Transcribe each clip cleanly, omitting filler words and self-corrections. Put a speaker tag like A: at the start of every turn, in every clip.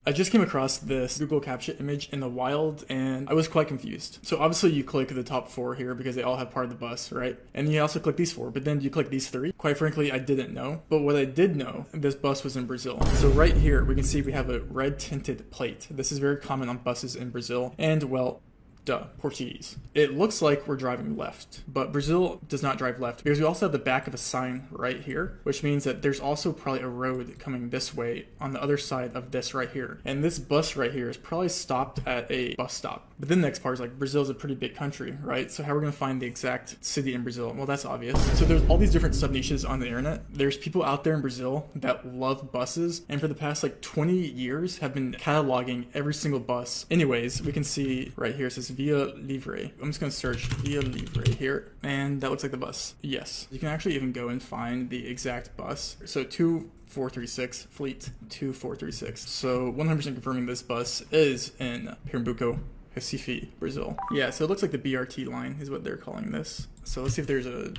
A: I just came across this Google captcha image in the wild and I was quite confused. So obviously you click the top 4 here because they all have part of the bus, right? And you also click these 4, but then you click these 3. Quite frankly, I didn't know. But what I did know, this bus was in Brazil. So right here, we can see we have a red tinted plate. This is very common on buses in Brazil. And well, duh, Portuguese. It looks like we're driving left, but Brazil does not drive left because we also have the back of a sign right here, which means that there's also probably a road coming this way on the other side of this right here. And this bus right here is probably stopped at a bus stop. But then the next part is like, Brazil is a pretty big country, right? So how are we gonna find the exact city in Brazil? Well, that's obvious. So there's all these different sub niches on the internet. There's people out there in Brazil that love buses, and for the past like 20 years have been cataloging every single bus. Anyways, we can see right here, it says Via Livre. I'm just gonna search Via Livre here, and that looks like the bus. Yes, you can actually even go and find the exact bus. So 2436, Fleet 2436. So 100% confirming this bus is in Pernambuco, Recife, Brazil. Yeah, so it looks like the BRT line is what they're calling this. So let's see if there's a...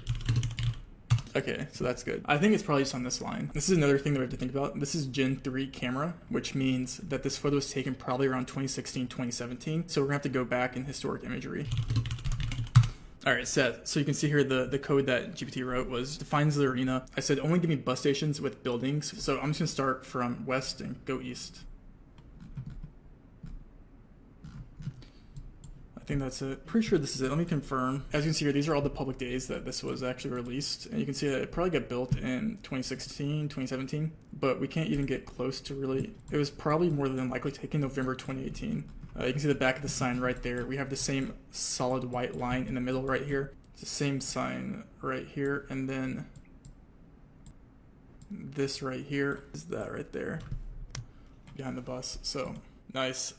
A: Okay, so that's good. I think it's probably just on this line. This is another thing that we have to think about. This is Gen 3 camera, which means that this photo was taken probably around 2016, 2017. So we're gonna have to go back in historic imagery. All right, set. So you can see here the code that GPT wrote was defines the arena. I said only give me bus stations with buildings. So I'm just gonna start from west and go east. I think that's it. Pretty sure this is it. Let me confirm. As you can see here, these are all the public days that this was actually released. And you can see that it probably got built in 2016, 2017, but we can't even get close to really, it was probably more than likely taken November 2018. You can see the back of the sign right there. We have the same solid white line in the middle right here. It's the same sign right here. And then this right here is that right there behind the bus. So nice.